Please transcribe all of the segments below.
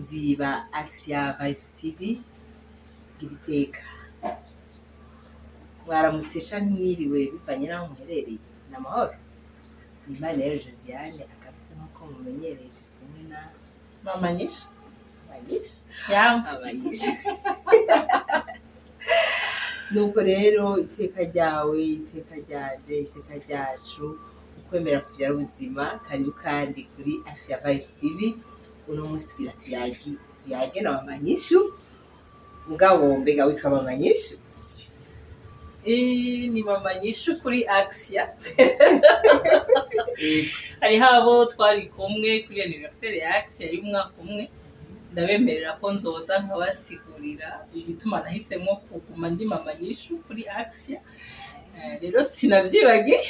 bakunzi ba Asia Vibe TV Giriteka mwaramutse canke mwiriwe bivanye naho muherereye n'amahoro Imana rero Josiane akabitse nkuko mumenyereye kumwe na Mama Nyisha abanyisha nuko rero iteka ryawe iteka ryaje iteka ryacu ukwemera kuvyara ubuzima karibu kandi kuri Asia Vibe TV uno munsi tugira tuyage na Mama Nyishu mugabo mbega witwa Mama Nyishu ni Mama Nyishu kuri Asia hariho abo twari kumwe kuri anniversaire ya Asia y'umwaka umwe ndabemerera ko nzoza nkabasigurira igituma nahisemo kuguma ndi Mama Nyishu kuri Asia rero sinavyibagiye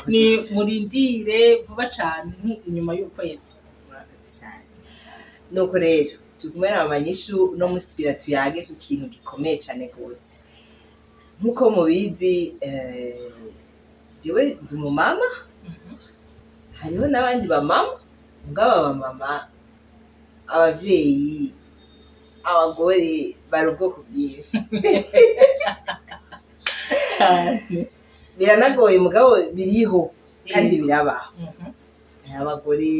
ni murindire vuba cane inyuma y'ukwezi nuko rero tukumwe na Mama Nyishu no munsi tugira tuyage ku kintu gikomeye cane gose nkuko mubizi jewe ndi mu mama hariho n'abandi ba mama mugabo ba mama abavyeyi abagore bari ubwoko bwinshi cyane biranagoye mugabo biriho kandi birabaho abagore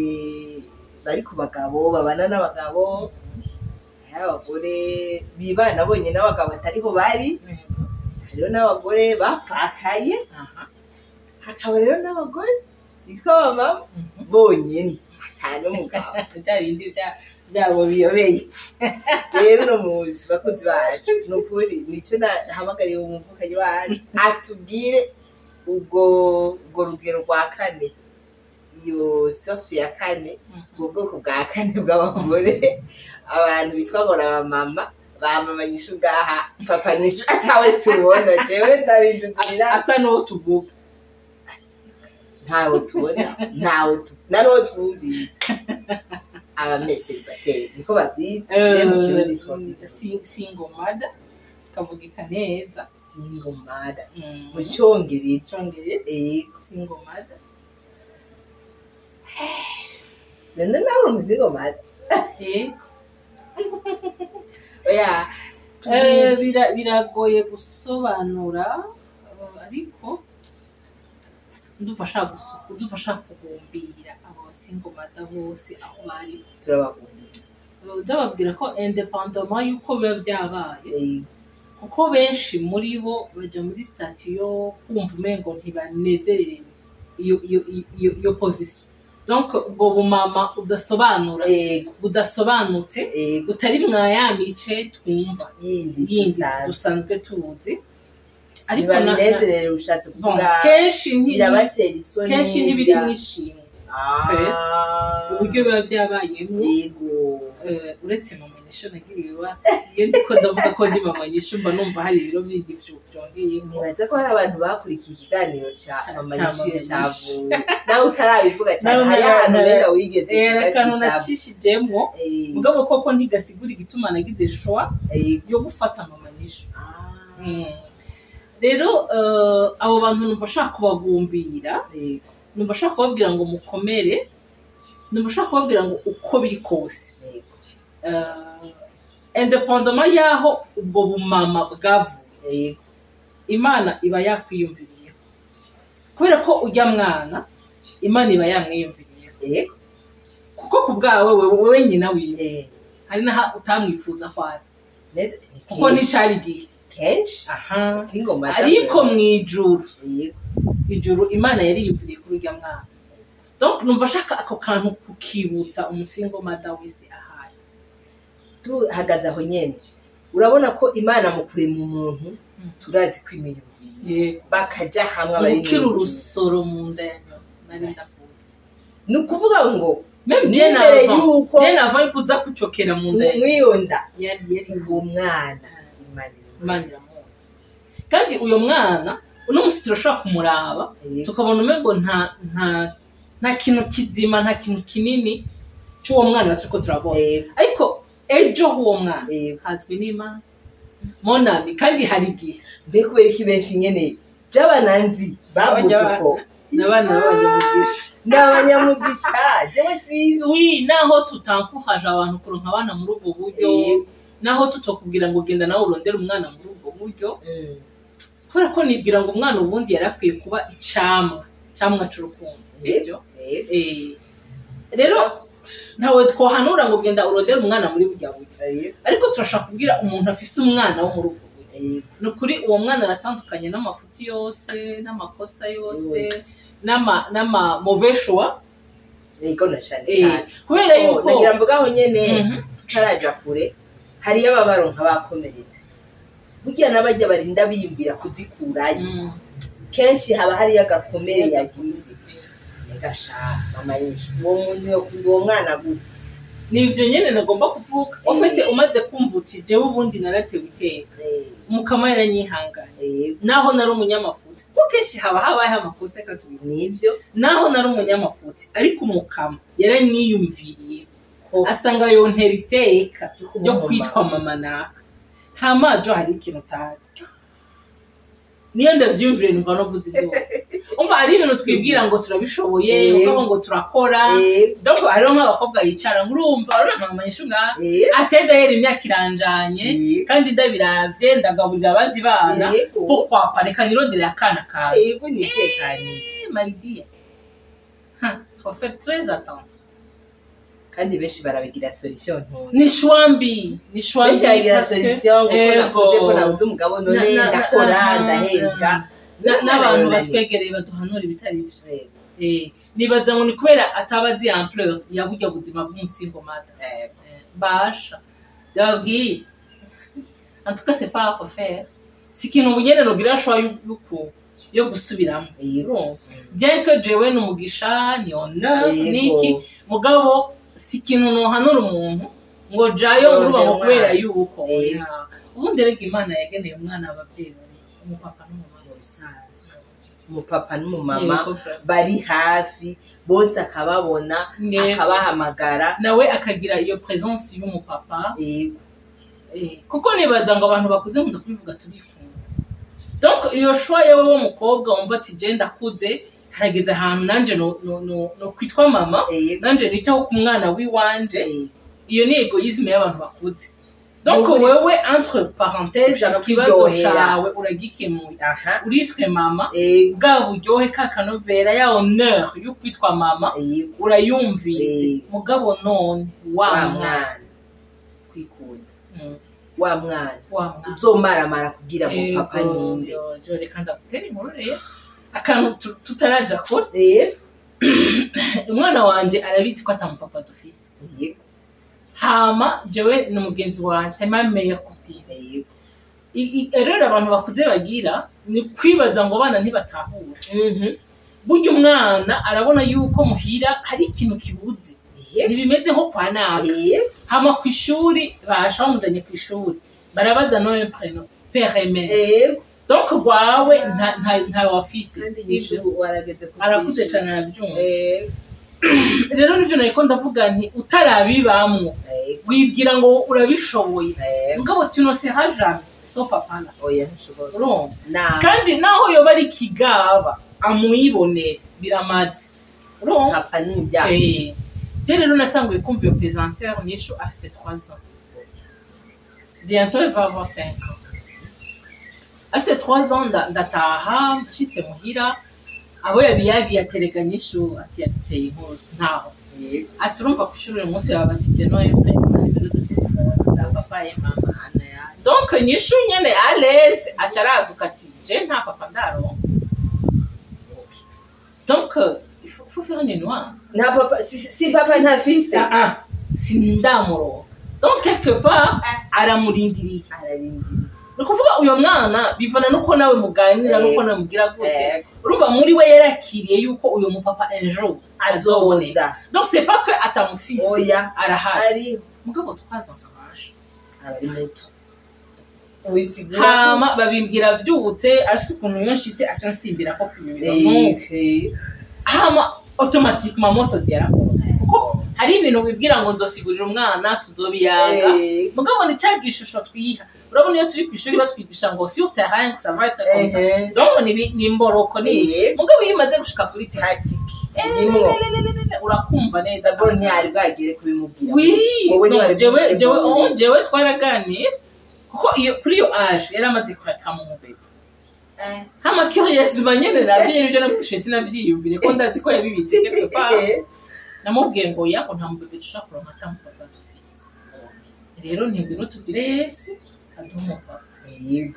bari ku bagabo babana n'abagabo abagore bibana bonye n'abagabo atariho bari hariho n'abagore bapfakaye hakaba rero n'abagore bitwa mama bonyene atari umugabo bindi byabo biyobeye rero no muzi bakunzi bacu nukuri nico nahamagariye umuvukanyi wacu atubwire ubwo rugero rwa kane iyo soft ya kane ubwoko bwa kane bw'abagore abantu bitwa ngo abamama ba Mama Nyishu gaha Papa Nyishu atawe tubona jewe ndabindukira atano tuvuga ntawe tubona naro twumvise abamese bateye niko babyita mu kirundi twumvise single mother kavugika neza single mother mu cyongereza single mother nende nawe umuzingo mother oya biragoye gusobanura ariko ndufasha kugumbira abo single mother bose aho bari turabagumbira ndababwira ko independamment yuko biba byabaye kuko benshi muri bo baja muri statut yo kumva umengo ntibanezererewe iyo position donc ubwo bumama udasobanura budasobanutse utari mwayamice twumva yindi dusanzwe tuzi ariko nanezererewe ushatse kuvuga kenshi birabatera isoni kenshi ntibiri mwishimwe first uburyo biba byabayemo uretse Mama Nyishu nagiriwe iyo ndiko ndavuga ko ndi Mama Nyishu mba numva hari ibiro bindi byongeye nibaza ko hari abantu bakurikiye ikiganiro ca Mama Nyishu cyavuye nawe utarabivuga cyane hari ahantu rega wigeze akantu nacishijemwo mugabo koko ntigasigura igituma nagize choix yo gufata Mama Nyishu rero abo bantu numva shaka kubagumbira numva shaka kubabwira ngo mukomere numva shaka kubabwira ngo uko biri kose independamment yaho ubwo bumama bwavuye Imana iba yakwiyumviriyeho kubera ko ujya mwana Imana iba yamwiyumviriyeho kuko ku bwawe wewe nyina wiwe hari naho utamwifuza kwaza kuko nicari gihe kenshi single mother ariko ijuru Imana yari yumviriye kuri ujya mwana donc numva shaka ako kantu kukibutsa umusingle mother wese ahari tuhagaze aho nyene urabona ko Imana mukure mu muntu turazi kwimiyumviye bakaja hamwe abari mukira urusoro mu ndenyo nari ndafunze nukuvuga ngo mbere yuko nava kuza kucokera mu ndenyo mwiyonda yari uwo mwana Imana iramuzi kandi uyo mwana uno musi turashobora kumuraba tukabona umengo nta kintu kizima nta kintu kinini cy'uwo mwana turiko turabona ariko ejo uwo mwana hazwi n'Imana monami kandi hari igihe mbe kubera iki benshi nyene j'abananzi bavuze ko n'abana b'abanyamugisha n'abanyamugisha jewe si oui naho tutankuhaje abantu kuronka abana muri ubwo buryo naho tutokubwira ngo genda nawe urondera umwana muri ubwo buryo kubera ko nibwira ngo umwana ubundi yarakwiye kuba icamwa c'urukundo sivyo rero ntawe twohanura ngo genda urondera umwana muri burya buryo ariko turashaka kubwira umuntu afise umwana wo muri ubwo buryo nukuri uwo mwana aratandukanye n'amafuti yose n'amakosa yose n'ama mauvais choix ego na cyane kubera yuko nagira mvugaho nyene tutaraja kure hari y'ababaronka bakomeretse burya n'abajya barinda biyumvira kuzikurayo kenshi haba hari agakomere yagize gasha mama yishu uwo muntu yo uwo mwana gute nivyo nyene nagomba kuvuga ofete umaze kumva uti jewe ubundi naratewe iteka umukama yaranyihanganye naho nari umunyamafuti kuko kenshi haba habaye amakosa katubivuga nivyo naho nari umunyamafuti ariko umukama yaranyiyumviriye asanga yontera iteka ryo kwitwa mama naka hamajo hari ikintu utazi niyo ndavyumvire numva no vuze ibyo umva ari ibintu twibwira ngo turabishoboye uko ngo turakora donc hariho nk'abakobwa yicara ngurumva urana mama yishunga atenda yera imyaka iranjanye kandi ndabiravye ndagaburira abandi bana pourquoi pas reka nirondere akana kawe yego nitekanye maridia faut faire très attention kandi benshi barabigira solution nto ni shwambi benshi barabigira solution ngo nakuze ko nabuze umugabo none ndakora ndahembwa n'abantu batwegereye baduhanura ibitari byo nibaza ngo ni kubera atabazi ampleur ya burya buzima bw'umusingo mata basha ndababwiye en tout cas c'est pas à refaire si kintu bunyene no gira shwa yuko yo gusubiramo bien que jewe n'umugisha ni honneur niki mugabo si kintu no hanura umuntu ngo jayo nguba ngo kubera yuko ubundi rega Imana yageneye umwana abavyeyi bari umupapa n'umumama bisanzwe umupapa n'umumama bari hafi bose akababona akabahamagara nawe akagira iyo presence y'umupapa kuko nibaza ngo abantu bakuze nkunda kubivuga turikunda donc iyo shwa yewe w'umukobwa wumva ati je ndakuze harageze ahantu nanje no kwitwa mama nanje nitaho ku mwana wiwanje iyo ni egoisme y'abantu bakuze donc wewe entre parenthèses ikibazo cawe uragikemuye uriswe mama bwa buryohe kakanovera ya honneur yo kwitwa mama urayumvise mugabo none wa mwana kwikunda wa mwana uzomaramara kugira ngo papa ninde jore kandi agutera inkuru rero akantu tutaraja kure umwana wanje arabitse ko atamupapa dufise hama jewe n'umugenzi wanje ma meilleure copine rero abantu bakuze bagira ni kwibaza ngo bana ntibatahura burya umwana arabona yuko muhira hari ikintu kibuze ntibimeze nko kwa nabi hama ku ishuri bashomudanye ku ishuri barabaza noye preno père mère donc gwawe nta wafise arakuze cyane arabyumva rero nivyo nayiko ndavuga nti utarabibamwo wibwira ngo urabishoboye mugabo tino se haja so papa na oya nshobora kandi naho yoba ari kigaba amuyibone biramaze papa n'ibya je rero natanguye kumva iyo présentateur nisho afise 3 ans bientôt il va avoir 5 ans afise 3 ans ndataha nshitse muhira abo yabiyagiye atereganya ishu ati yateye inkuru ntaho aturumva kushurira umunsi yabatije no papa ye mama ana ya donc nishu nyene à l'aise acaraduka ati je nta papa ndaro donc il faut faire une nuance nta papa si papa nta fils si ndamuro donc quelque part aramurindiriye nukuvuga uyo mwana bivana nuko nawe muganira nuko namugira gute urumva muri we yarakiriye yuko uyo mupapa un jour azoboneza donc c'est pas que atamufise arahari mugabo twazantabaje ari muto hama babimbwira vyubutse afite ukuntu yonshitse acansimbira ko kwibira hama automatiquement moso yarakonze kuko hari ibintu bibwira ngo nzosigurira umwana tuzobiyaga mugabo ni cagishusho twiha urabona iyo turi kwishuri batwigisha ngo sur terrain ça va être comme ça donc ni imboroko ni mugabo yimaze gushika kuri pratique nimwo urakumva neza bo ntiyari bwagire kubimubwira jewe twaraganira kuko iyo kuri iyo age yaramaze kwaka mu mubiri hama curious manyene navye ibyo namwishe sinavyiyumvire ko ndazi ko yabibitse quelque part namubwiye ngo yako nta mubebe dushaka kuronka ata mupapa dufise rero ntibwino tubwire Yesu aduha umupapa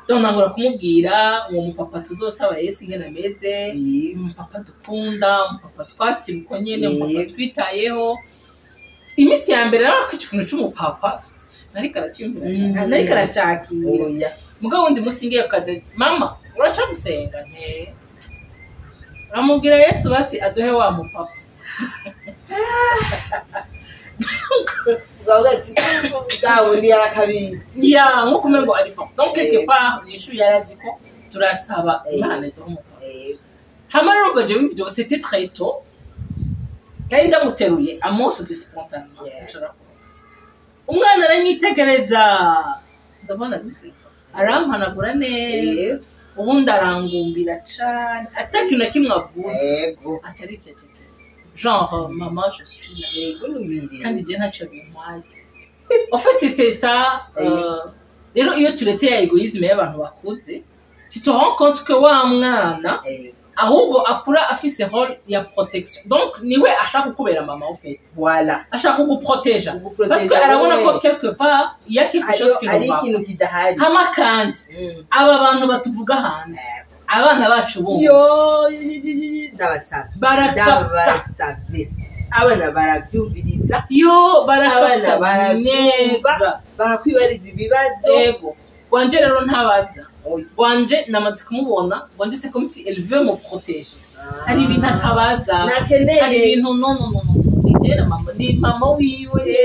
donc nangura kumubwira uwo mupapa tuzosaba Yesu ingene ameze umupapa dukunda umupapa twakibuko nyene umupapa twitayeho imisi ya mbere rero kw'ikintu cy'umupapa nari karacyumvira cyane nari karashakira mugabo wundi musingiye kade mama uraca gusenga nte ramubwira Yesu basi aduhe wa mupapa Gabo ndi yarakabitsi ya nko kumengo ari force donc quelque part nishu yarazi ko turasaba Imana iduhe umupapa hama rero baje bivyo c'était très tôt kandi ndamuteruye amoso de spontanément umwana aranyitegereza ndabona arampanagura neza ubundi arangumbira cane atakintu na kimwe avuze aca aricecekera genre maman je suis là kandi je ntacyo bintwaye en fait c'est ça rero iyo turetse ya egoisme y'abantu bakuze tu te rends compte que wa mwana ahubwo akura afise role ya protection donc niwe ashaka kubera mama en fait voilà ashaka kuguprotéger parce que arabona ko quelque part il y a quelque chose qui ari ikintu kidahari hama kandi aba bantu batuvuga hanze abana bacu bo yo ndabasabye abana baravyumviriza yo barakabana neza bakwibariza ibibazo yego wanje rero ntabaza wanje namaze kumubona wanje c'est comme si elle veut me protéger hari ibintu atabaza hari ibintu no nigera mama ni mama wiwe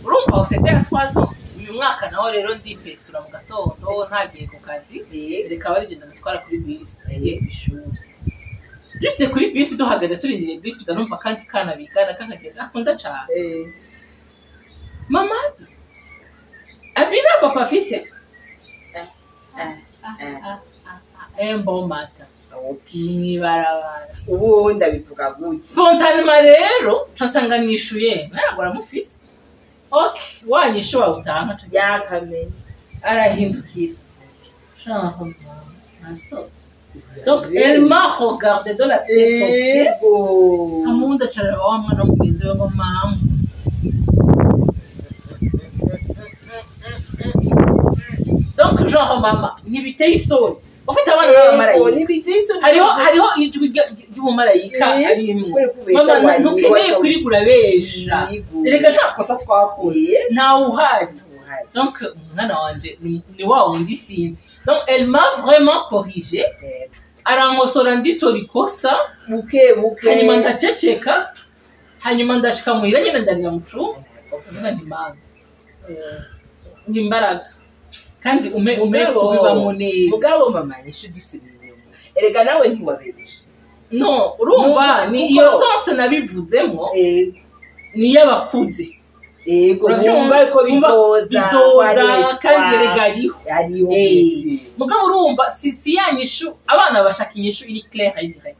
urumva c'était à 3 ans uyu mwaka naho rero ndipesura mu gatondo ntagiye ku kazi reka bari genda mutwara kuri bus yagiye kwishuri juste kuri bus duhagaze turindiriye bus ndanumva kandi kana bigana kankagenda akunda cyane mama abina papa fise bon mata mwibarabara ubu ndabivuga gutya spontanément rero nsanga nishuye ntabwo aramufise okay wanyishuwa utanga yakamenye arahindukira genre naso donc elle m'a regardé de la tête aux pieds amunda charaba wa mwana mugenzi we ngo mama donc genre mama nibiteye isoni ufite abana b'abamarayika hariho ijwi ry'umumarayika arimwe mama ntukeneye kwirigura besha erega nta kosa twakoze ntawe uhari donc umwana wanje ni wa wundi sinzi donc elle m'a vraiment corrigé arankosora nditora ikosa buke hanyuma ndaceceka hanyuma ndashika muhira nyine ndarira mu cumba kuvuga nti mana ni imbaraga kandi ubibamo neza mugabo mama nisho dusubira inyuma erega nawe ntiwabereje no urumva ni iyo sose nabivuzemo ni y'abakuze urumva ko bizoza kandi erega ariho mugabo urumva si yanyishu abana bashaka inyishu iri clair et direct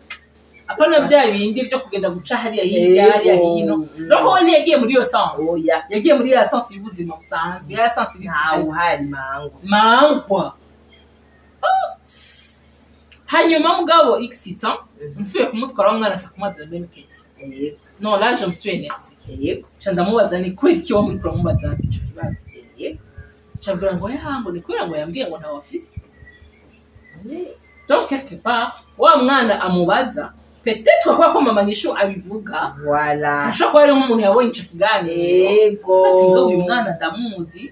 apana bya bindi byo kugenda guca hariya hariya hino nuko we yagiye muri iyo sens yagiye muri ya sens y'ubuzima busanzwe ya sens ntawe hari mangwa hanyuma mugabo excitant nsuye kumutwara umwana sa kumaza la même question non là je me suis énervé ndamubaza ni kweli kiwa muri kuramubaza ico kibazo cyabwira ngo yahango ni kwera ngo yambwiye ngo nta office donc quelque part wa mwana amubaza peut-être ko mama nyishu abivuga voilà ashaka ari umuntu yabonye ico kiganiro ati ngo uyu mwana ndamuzi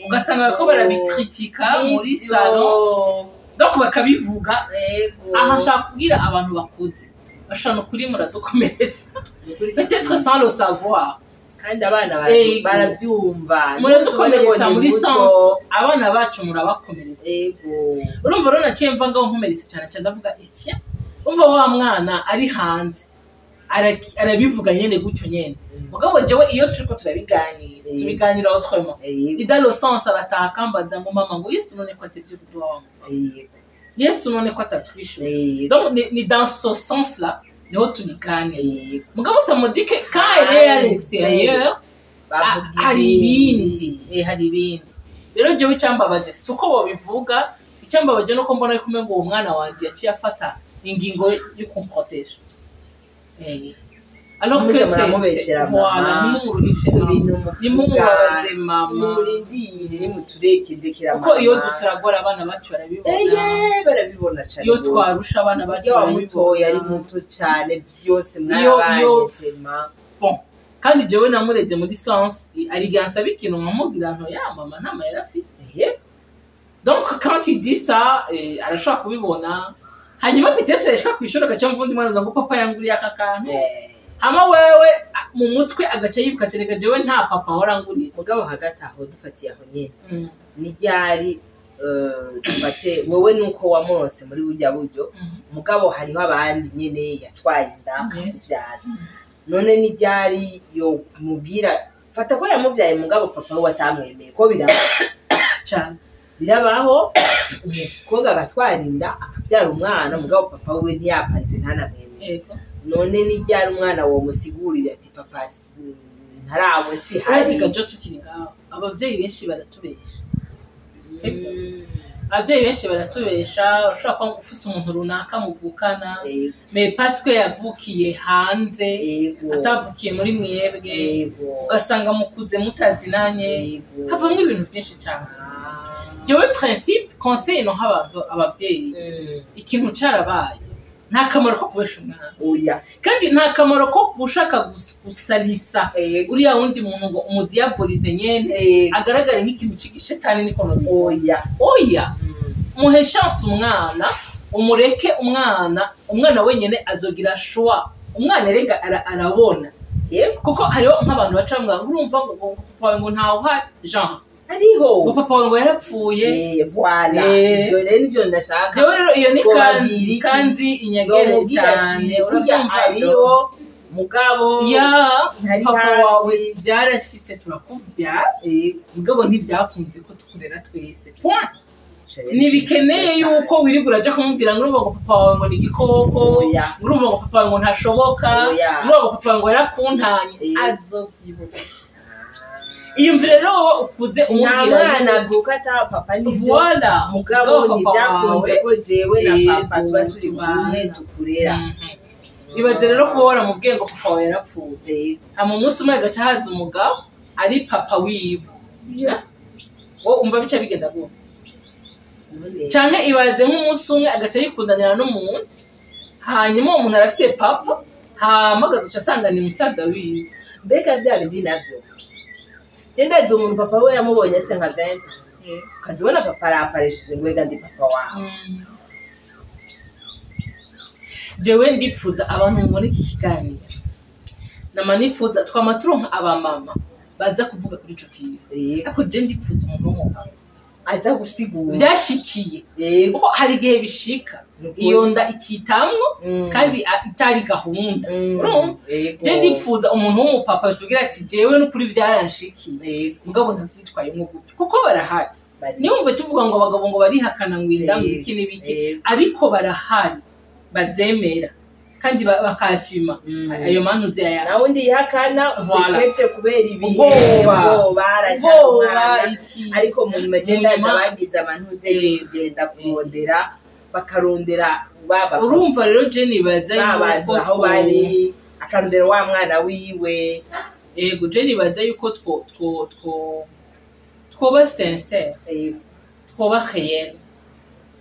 ugasanga ko barabikritika muri salon donc bakabivuga aha ashaka kubwira abantu bakuze bashano kuri muradukomereza peut-être sans le savoir kandi abana baravyumva muradukomeretsa muri sens abana bacu murabakomeretsa urumva rero naciye mva ngaho nkomeretse cyane ndavuga etiya umva wa mwana ari hanze arabivuga nyene gutyo nyene mugabo jewe iyo turiko turabiganira tubiganira autrement et dans le sens arataka mbaza ngo mama ngo Yesu none ko atevye kuduha Yesu none ko atatwishuye donc ni dans ce sens là niho tubiganira mugabo ça me dit que quand elle est à l'extérieur hari ibindi rero jewe icambabaje suko bobivuga icambabaje no ko mbona ko umengo uwo mwana wanje yaciye afata ingingo yo kumproteger alors que c'est voilà nimumubabaze mama murindire nimutureke ndekera mama kuko iyo dusiragora abana bacu barabibona cyane iyo twarusha abana bacu barabibona yari muto cyane byose mwabanyesema bon kandi jewe namureze muri sens arigansa bikintu nkamubwira nto ya mama ntama yarafite donc quand il dit ça arashaka kubibona hanyuma peut-être yashaka kwishura gacha mvundi mwana ngo papa yanguriye aka kantu ama wewe mu mutwe agace yibuka terega jewe nta papa waranguriye mugabo hagati aho dufatiye aho nyene ni ryari dufate wewe nuko wamurose muri burya buryo mugabo hariho abandi nyene yatwaye ndakabyara none ni ryari yo mubwira fata ko yamuvyaye mugabo papa we atamwemeye ko biraba cyane birabaho umukobwa agatwarinda akabyara umwana mugabo papa we ntiyaparitse ntanamwemeye none ni ryari umwana wo musigurira ati papa ntarabo nsi hari gajo tukiri ngaho abavyeyi benshi baratubesha abavyeyi benshi baratubesha ushaka ko ufise umuntu runaka muvukana mais parce que yavukiye hanze atavukiye muri mwebwe ugasanga mukuze mutazinanye havamwe ibintu byinshi cyane jewe principe conseil no habantu abavyeyi ikintu carabaye nta kamaro ko kubesha umwana oya kandi nta kamaro ko gushaka gusalisa uriya wundi muntu ngo umudiabolize nyene agaragare nk'ikintu cigishetani niko no oya muhe chance umwana umureke umwana wenyene azogira choix umwana rega arabona kuko hariho nk'abantu bacambwa urumva ngo papa ngo ntaho hari genre ariho ngo papa ngo yarapfuye voilà ibyo rero nivyo ndashaka jewe rero iyo ni kandi inyagere cyane urumva ariho mugabo papa wawe byarashitse turakuvya mugabo ntivyakunze ko tukurera twese point nibikeneye yuko wirigura aje kumubwira ngo urumva ngo papa wawe ngo ni igikoko urumva ngo papa wawe ngo ntashoboka urumva ngo papa wawe ngo yarakuntanye azovyibuka iyumvire rero ukuze umwana avuka ata papa nivyo mugabo ntibyakunze ko jewe na papa tuba turi kumwe dukurera ibaze rero kuba waramubwiye ngo papa wawe yarapfuye hama umunsi umwe agaca haza umugabo ari papa wiwe wo umva bica bigenda gute canke ibaze nk'umunsi umwe agaca yikundanira n'umuntu hanyuma uwo muntu arafite papa hama agaca asanga ni musaza wiwe mbega vya bindi navyo ndazi umuntu papa we yamubonye se nka 20 ukazibona papa araparesheje ngo ega ndi papa wawe jewe ndipfuza abantu muri iki kiganiro namanifuza twamaturonka abamama baza kuvuga kuri ico kintu ariko je ndipfuza umuntu w'umupapa aza gusigura byashikiye kuko hari igihe bishika iyo nda ikitamwo kandi itari gahunda je ndipfuza umuntu w'umupapa tugira ati jewe no kuri byaranshikiye mugabo ntavyitwayemo gutyo kuko barahari niwumve tuvuga ngo abagabo ngo barihakana ngo indamu iki n'ibiki ariko barahari bazemera kandi bakashima ayo manuze ya nawe ndi ihakana bitetse kubera ibihe baracana ariko mu magenda zabagize abantu nze kugenda kurondera bakarondera baba urumva rero Jenny baza yuko aho bari akarondera wa mwana wiwe yego Jenny baza yuko twoba sincere twoba réel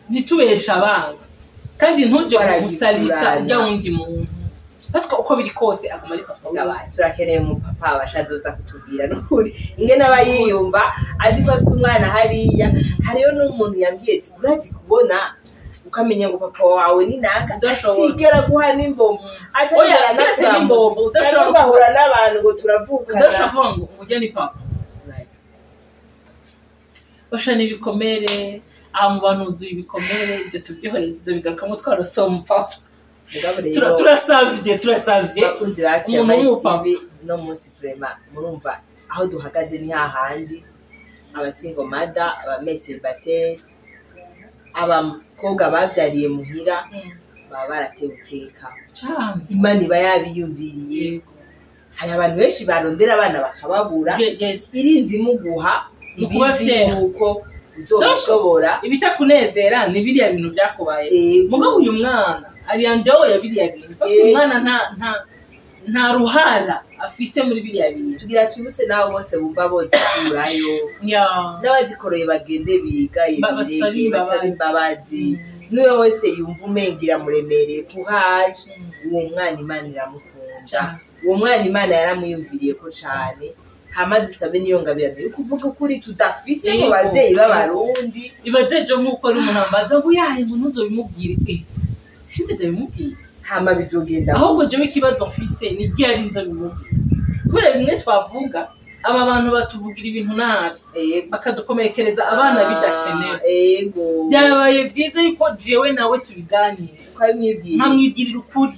nitubesha abanga kandi ntuje gusalisa ujya wundi muntu parce que uko biri kose aguma ari papa gabaye turakeneye mu papa abashazoza kutubwira n'ukuri ingene abayiyumva azi ko afite umwana hariya hariyo n'umuntu yambwiye ati urazi kubona ukamenya ngo papa wawe ni naka atigera guha n'imbombo atigera n'imbombo udashobora guhura n'abantu ngo turavukana udashobora ngo ujye ni papa bashana ibikomere mu bantu uzuye ibikomere ibyo tubyihoreze bigaruka mu twarosoma papa turasavye bakunzi basiya TV no munsi vraiment murumva aho duhagaze ni hahandi abasingo mada abamese bate abakobwa bavyariye muhira baba baratewe iteka Imana iba yabiyumviriye hari abantu benshi barondera abana bakababura irinzi muguha ibizi uko uzoshobora ibitakunezera ni biriya bintu byakubaye mugabo uyu mwana ari yandoya biriya bintu kuko umwana nta ruhara afise muri biriya bintu tugira twibuse naho bose bumva boze kurayo n'abazikoroye bagende biga ibirege basaba imbabazi n'uyo wese yumva umengira muremereye kuhaje uwo mwana Imana iramukunda uwo mwana Imana yaramuyumviriye ko cane hama dusabe niyo ngabirano yo kuvuga ukuri tudafise mu bavyeyi b'abarundi ibazeje nk'uko ari umuntu ambaza ngo yahe ngo ntuzobimubwire sinzi ndabimubwire hama bizogenda ahubwo jewe ikibazo mfise ni ryari nzo bimubwire kubera bimwe twavuga aba bantu batuvugira ibintu nabi bakadukomerekereza abana bidakenewe byabaye vyiza yuko jewe nawe tubiganire nkamwibwirira ukuri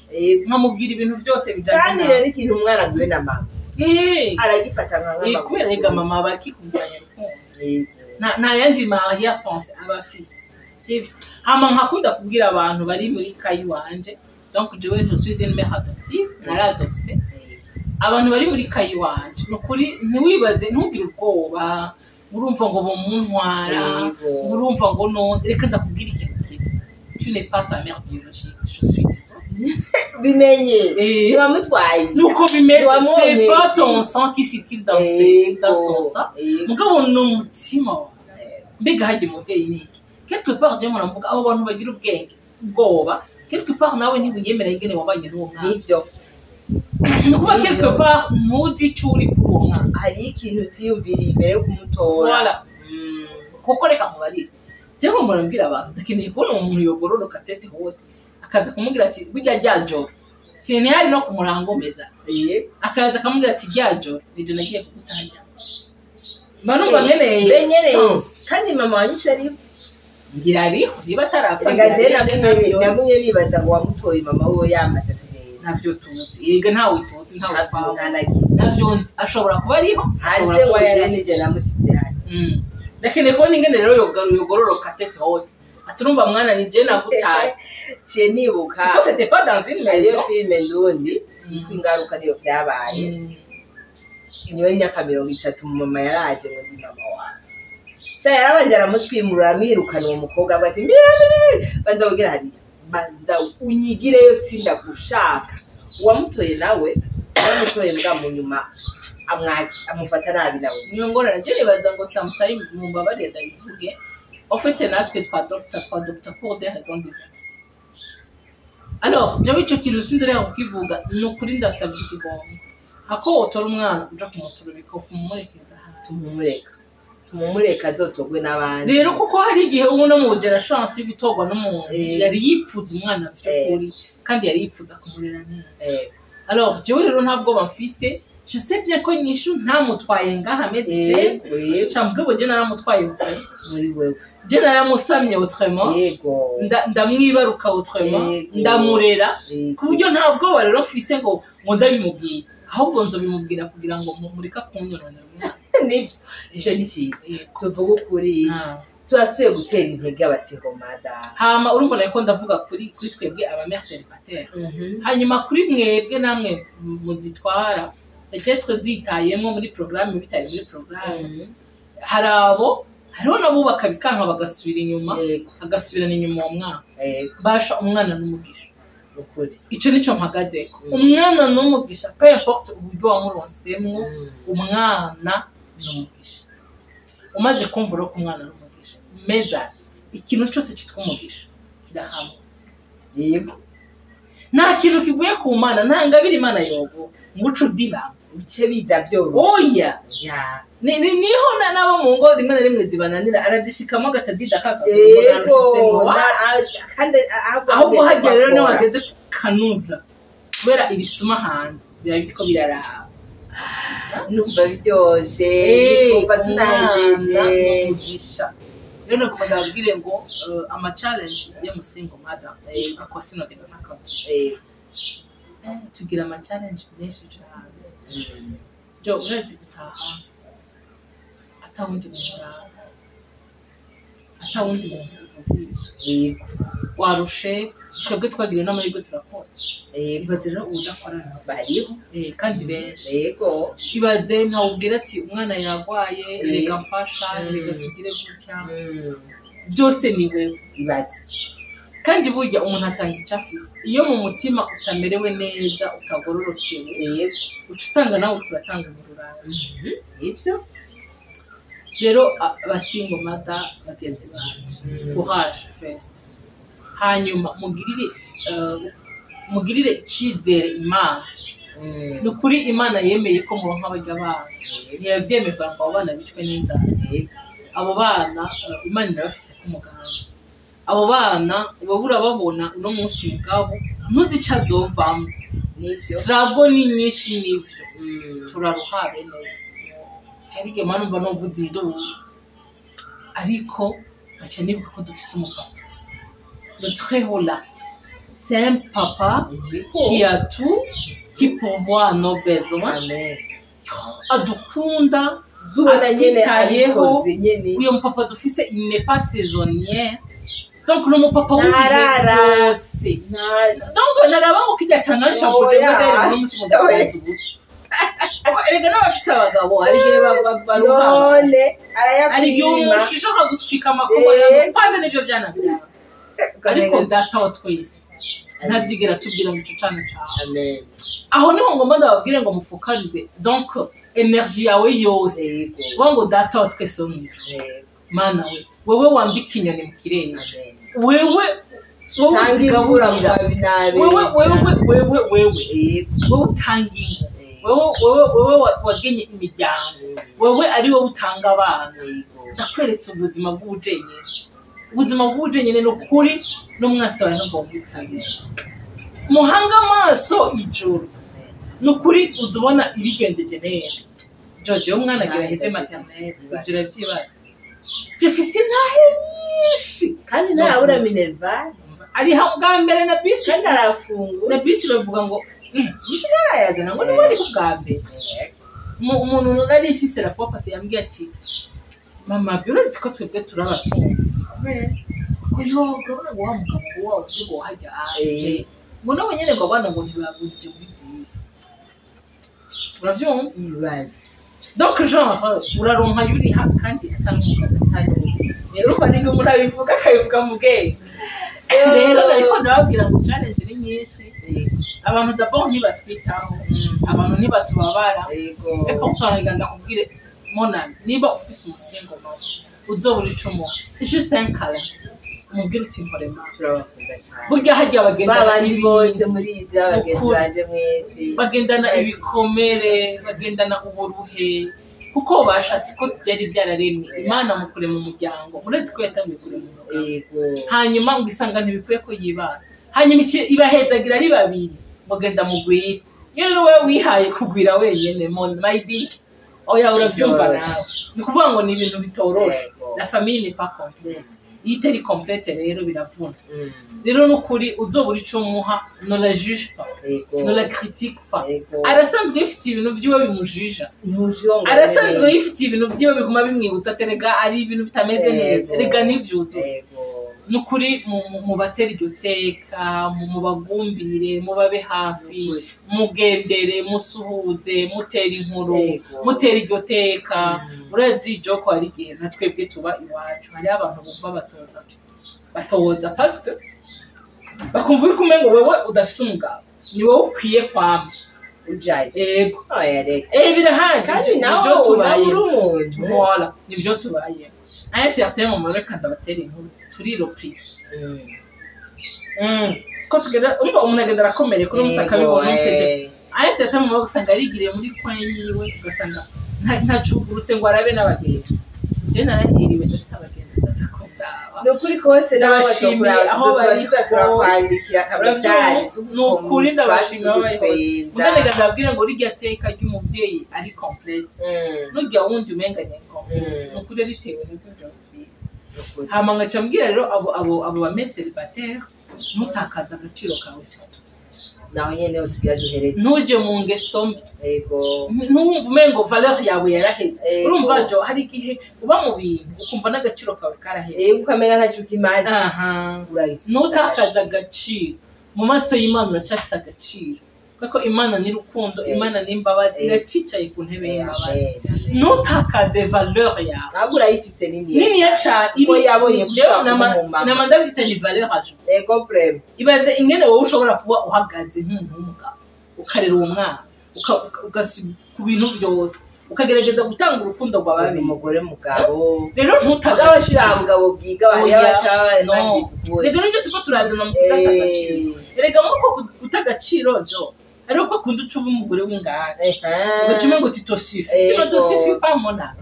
nkamubwira ibintu byose bijanye kandi rero ikintu umwana aguye na mama aragifata nka mama kubera rega mama bakikundanya rukundo nta yandi mariya pense abafise sivyo hama nkakunda kubwira abantu bari muri kayi wanje donc jewe je suis une mère adoptive naradopse abantu bari muri kayi wanje nukuri ntiwibaze ntugire ubwoba urumva ngo bomuntwara urumva ngo no reka ndakubwira ikintu tu n'es pas sa mère biologique je suis désolée bimenye wamutwaye nuko bimeze c'est pas ton sang qui circule dans son sang mugabo no mutima mbega haje muvyeyi niki quelque part je mwana mvuga aho bantu bagira ubwenge ubwoba quelque part nawe ntibuyemera ingene wabanye n'uwo mwana nivyo nukuba quelque part ntuzi icuri kuri uwo mwana hari ikintu utiyumvira imbere yo kumutora voilà kuko reka mubarire jewe murambwira abantu ndakeneye kubona umuntu yogororoka tete hote akaza kumubwira ati burya ryajoro sine hari no kumurangomeza akaza akamubwira ati ryajoro nije nagiye kugutangira manumva nkeneye kandi mama wanyishe ari ngira ari niba tarapfa ngaje nabunye bibaza ngo wamutoye mama wo yamaze navyo tuzi yega ntawe tuzi ntawe navyo nzi ashobora kuba ariho ashobora kuba nije namusize hano ndakeneye kubona ingene rero yogororoka tete hote aturumva mwana ni je nagutaye cye nibuka kuko c'était pas dans une maison filme ndundi yitwa ingaruka niyo byabaye niyo myaka 30 mama yaraje ngo ndi mama wawe sha yarabanje aramuswimura amirukana uwo mukobwa agati banza kugira hari banza unyigireyo sinda gushaka uwamutoye nawe yamutoye mbwa mu nyuma amufata nabi nawe niyo ngorane je nibaza ngo sometime mu mbabare ndabivuge en fait natwe twadopta pour des raisons diverses alors jewe ico kintu sindorera kukivuga no kuri ndasabye ikigomba hako wotora umwana uja kumutura bikofu mumurekeza tumumureka azotogwe n'abandi rero kuko hari igihe ubu no mugera chance y'gutogwa n'umuntu yari yipfuza umwana by'ukuri kandi yari yipfuza kumurera neza alors jewe rero ntabwo bafise je sais bien ko nyishu ntamutwaye ngaha medike chambwe je naramutwaye muri wewe je naramusamye autrement ndamwibaruka autrement ndamurera ku buryo ntabwo rero mfise ngo ndabimubwiye ahubwo nzobimubwira kugira ngo murika kunyononera nivyo je nishite tuvuga ukuri turasuye gutera intege abasingo mada hama urumva nako ndavuga kuri twebwe aba mère célibataire hanyuma kuri mwebwe namwe muzitwara twe zitayemo muri programme bitari muri programme harabo hariho nabo bakabikanka bagasubira inyuma agasubirana inyuma uwo mwana basha umwana n'umugisha ukuri ico nico mpagazeko umwana n'umugisha peu importe uburyo wamuronsemwo umwana n'umugisha umaze kumva ro kumwana n'umugisha meza ikintu cyose cyitwa umugisha kirahamwe yego nta kintu kivuye ku mana nta ngabiri imana yogo ngucu diba bice biza byoro oya niho nabo mu ngo rimwe na rimwe zibananira arazishikamo agaca dida kandi ahubwo hagera rero no wageze kanura kubera ibisuma hanze birabiko biraraba numva byose twumva tunahejeje rero nagomba ndabwire ngo ama challenge ya musingo mother akosino genda nakavuze tugira ama challenge menshi cyane jo uretse gutaha atawundi uvugisha warushe twebwe twagiriye n'amahirwe turakora ibaze rero udakorana bariho kandi benshi yego ibaze ntawubwira ati umwana yarwaye reka mfasha reka tugire gutya byose ni wewe ibaze kandi burya umuntu atanga icyo afise iyo mu mutima utamerewe neza utagororokewe uca usanga nawe uratanga umururaje ivyo rero abasingo mata bagenzi banje courage first hanyuma mugirire icyizere Imana nukuri Imana yemeye ko muronka abajya bana ntiyavyemera ngo abo bana bicwe n'inzara abo bana Imana irabafise ku muganga abo bana ubabura babona uno munsi mugabo ntuzica zovamo struggle ni nyinshi n'ivyo turaruhare neza cyarige manu mva no vuze induru ariko bacane ko dufise umugabo le très haut là c'est un papa qui a tout qui pourvoit à nos besoins adukunda zubona nyene ariko uyo papa dufise il n'est pas saisonnier donc no papa w'ibirose donc naraba ngo kijya cyane shampoo de modèle n'umunsi mudakuzi erega n'abafise abagabo arigihe baruhane arigihe umushisha akagutwika amakuba yawe kandi nibyo byanabya ariko data wa twese ntazigera tubwira ngo ico cana cawe aho niho ngomba ndababwire ngo mufokalize donc energie yawe yose ngo data wa twese umwico mana wewe wambika inyoni mu kirere wewe utangivura wewe utangingo wewe wagenye imiryango wewe ari wowe utanga abana ndakweretse ubuzima bw'ubujenyene no kuri no mwase wa ngo mwifurize muhanga amaso ijuru no kuri uzubona ibigenjeje neza Jojo umwana agira heze maternelle ujura byibara Jefisi ntahe nyinshi kandi ntabura Minerval ari bwa mbere na bisi kandi arafungu na bisi bavuga ngo yishira yazana ngo niwe ari ku bwa mbere umuntu nari ifise la fois passé yambwiye ati mama byuretse ko twebwe turabatunzi ko yoga ngo wa mugabo wawe ngo hajya ngo nabo nyene ngo abana ngo ntibagurije muri bisi uravyumva ibaze donc genre uraronka yuri kandi atanga rero bari ngo murabivuga kayivuga mu bwenge rero ariko ndababwira ngo challenge ni nyinshi abantu d'abord ntibatwitaho abantu ntibatubabara et pourtant iganda kubwire monami niba ufise umusingo maze uzobura icumu juste un câlin umubwire uti mporema turabakunda cyane burya hajya bagenda babandi bose muri izi abagenzi baje mwese bagendana ibikomere bagendana uburuhe kuko bashasi ko byari byararemye Imana mukure mu muryango muretse ko yatangiye kure mu hanyuma ngo isanga ntibikwiye ko yibana hanyuma ibahezagira ari babiri mugenda mugwira rero wewe wihaye kugwira wenyene my dear oya uravyumva nawe ni kuvuga ngo ni ibintu bitoroshe la famille n'est pas complète itari complète rero biravuna rero nukuri uzobura ico muha no la juge pas no la critique pas arasanzwe ifite ibintu byiwe bimujija arasanzwe ifite ibintu byiwe biguma bimwibutsa terega ari ibintu bitameze neza rega nivyuzo nukuri mu batera iryo teka mu bagumbire mu babe hafi mugendere musuhuze mutera inkuru mutera iryo teka urazi joko ari gihe natwebwe tuba iwacu hari abantu bumva batoza parce que bakumva uri kumwe ngo wewe udafise umugabo ni wowe ukwiye kwama ujaye yego birahari kandi nawe tubaye voilà nibyo tubaye aya certain moment reka ndabatera inkuru turi reprise ko tugera umva umuntu agenda arakomere kuri musaka bibona message aya certain moment gusanga arigiriye muri coin yiwe ugasanga nta cugurutse ngo arabe n'abagenzi je narahiriwe ndetse abagenzi batakondaba no kuri kose n'abashimira aho bari turakwandikira kabisari n'ukuri ndabashimira mugane gabwira ngo rijya teka ry'umuvyeyi ari complete n'ujya wundi umenganye complete n'ukuri bitewe n'ibyo hama ngaca mbwira rero abo bamere célibataire mutakaza agaciro kawe siko naho nyene tugira duheretse ntuje mu ngeso mbi yego ntumva umengo valeur yawe yarahetse urumva jo hari igihe uba mu bintu ukumva n'agaciro kawe karahetse ukamenya ntacyo kimaze ntutakaza agaciro mu maso y'Imana uracyafise agaciro kuko Imana ni rukundo Imana ni imbabazi iracicaye ku ntebe y'imbabazi ntutakaze valeur yawe ntabwo urayifise nini yaca ko yabonye gushaka mu mama na manda bifite ni valeur ajo yego frère ibaze ingene wowe ushobora kuba uhagaze nk'umugabo ukarera uwo mwana ku bintu byose ukagerageza gutanga urukundo rwababi umugore mugabo rero ntutakaze abashira mugabo bwiga bari abacaba nagitukuye rero nibyo tuko turazana mu gutagaciro erega muko gutagaciro jo ariko ko kundi ucuba umugore w'ingane ugacume ngo titosifi pamona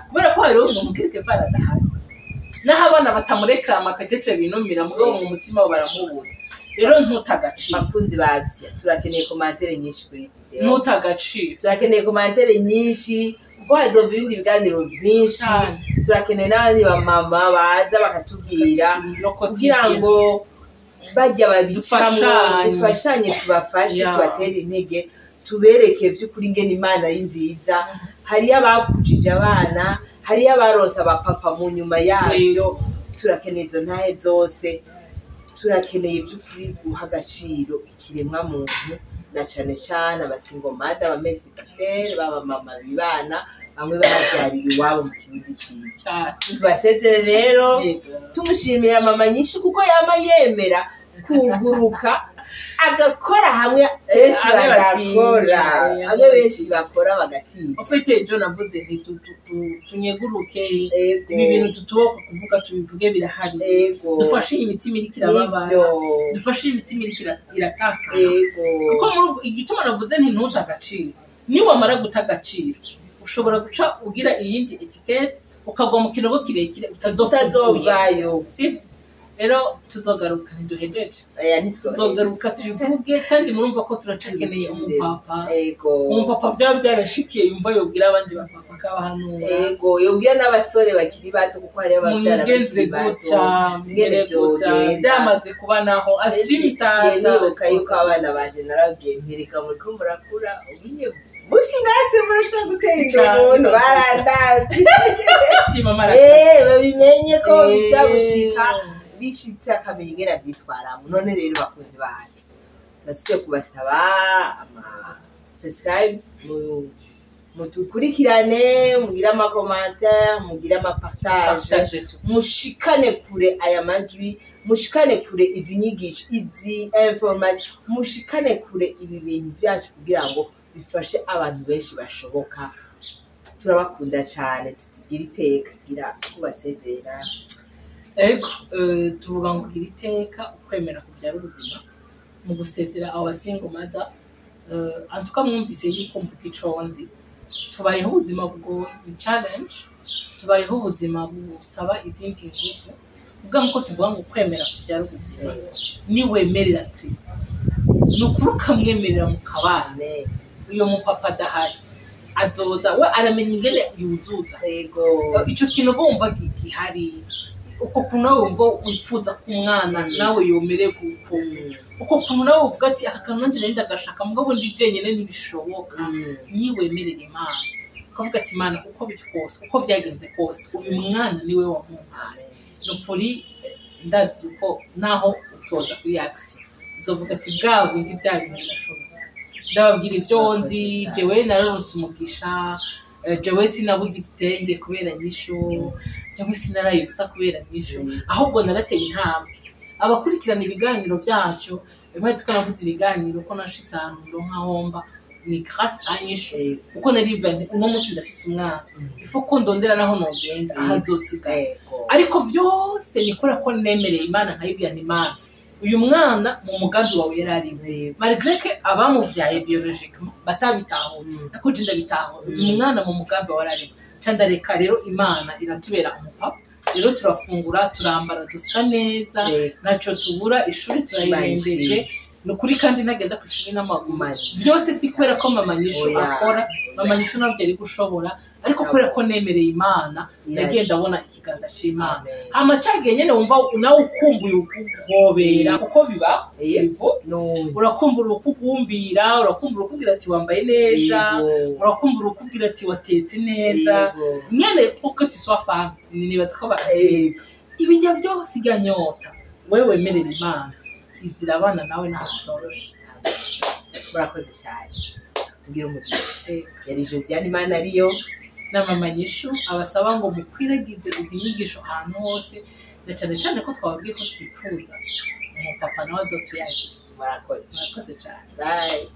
kubera ko hariho umuntu quelque part adahari naho abana batamurekrama petetre binumira mugabo mu mutima baramubuza rero ntutagaciro bakunzi bazi turakeneye commentaire nyinshi kuri video ntutagaciro turakeneye commentaire nyinshi kuko hazova ibindi biganiro byinshi turakeneye n'abandi bamama baza bakatubwira kugira ngo bajya babicamwo dufashanye tubafashe tubatere intege tubereke vy'ukuri ingene Imana ari nziza hariyo abakujije abana hariyo abaronse abapapa mu nyuma yabyo turakeneye izo ntahe zose turakeneye vy'ukuri guha agaciro ikiremwa muntu na cane cane abasingomada abamesipatere baba mama bibana bamwe barabyarira iwabo mu kirundi ciza tubasezere rero tumushimira mama nyinshi kuko yama yemera kuguruka agakora hamwe benshi bagakora hamwe benshi bakora bagatinya ufite jo navuze nti tunyeguruke ibi bintu tutuboka kuvuga tubivuge birahari dufashe imitima iri kirababara dufashe imitima iri iratakana kuko muri igituma navuze nti ntutagaciro ni wamara gutagaciro ushobora guca ugira iyindi etiquette ukagwa mu kinogo kirekire utazovayo sivyo rero tuzogaruka ntiduhejeje tuzogaruka tubivuge kandi murumva ko turacakeneye umupapa byaba byarashikiye yumva yobwira abandi bapapa kabahanura yego yobwira n'abasore bakiri bato kuko hari abavyara bakiri bato ngene byamaze kuba naho asimtata yuko abana banje narabwiye ntireka muriko murakura ubinye mushingase murashaka gutera umuntu barandavye babimenye ko bishabushika bishitse akamenya ingene avyitwaramo none rero bakunzi bacu turasiye kubasaba ama subscribe mutukurikirane mugire ama commentaire mugire ama partage mushikane kure aya majwi mushikane kure izi nyigisho izi information mushikane kure ibi bintu byacu kugira ngo bifashe abantu benshi bashoboka turabakunda cyane tutugire iteka gira kubasezera ego tuvuga ngo gira iteka ukwemera kubyara ubuzima mu gusezera abo basingomada antuka mwumvise yuko mvuga iconzi tubayeho ubuzima bwo ni challenge tubayeho ubuzima busaba izindi ngufu ubwo nko tuvuga ngo kwemera kubyara ubuzima ni wemerera Kristo nukuru kamwemerera mu kabane uyo mupapa dahari azoza we aramenya ingene yuzuza yego ico kintu bumva gihari uko kuno wumva wipfuza kumwana nawe yomere kuko uko kuno nawe uvuga ati akakantu nje nenda gashaka mugabo ndi jenyene ntibishoboka ni wemerera Imana ukavuga ati Imana uko bikose uko byagenze kose uyu mwana niwe wamuhaye no kuri ndazi uko naho utoza kuri aksi uzovuga ati bwawe ndi byabintu birashoboka ndababwira ivyo nzi jewe naronse umugisha jewe sinabuze igitenge kubera nyisho jewe sinaraye gusa kubera nyisho ahubwo narateye intambwe abakurikirana ibiganiro byacu bimwe twanavuze ibiganiro ko nashitse ahantu ndonka homba ni grâce à nyisho uko narivanye uno munsi ndafise umwana ifo ko ndondera naho nogenda ahazosigaye ariko vyose nikora ko nemereye Imana nkayibwira Imana uyu mwana mu mugambi wawe yarariwe malgré que abamuvyaye biologiquement batabitaho nakuje ndabitaho uyu mwana mu mugambi wawe yarariwe candareka rero Imana iratubera umupapa rero turafungura turambara dusa neza naco tubura ishuri turayimbeje nukuri kandi nagenda kwishuri n'amaguru byose si kubera ko mama nyishu akora mama nyishu nabyo ari gushobora ariko kubera ko nemereye Imana nagenda abona ikiganza c'Imana hama cagiye nyene wumva nawe ukumbuye ukugobera kuko biba urakumbura ukugumbira urakumbura ukubwira ati wambaye neza urakumbura ukubwira ati watetse neza nyene kuko tiswa femme nibaza ko ibijya byose iganyota wewe wemerera Imana izira abana nawe ntatoroshe murakoze cyane ngira umugisha yari Josiane Imana ariyo na mama nyishu abasaba ngo mukwiragize izi nyigisho ahantu hose na cyane cyane ko twababwiye ko twipfuza umupapa nawe azotuyagira murakoze cyane bye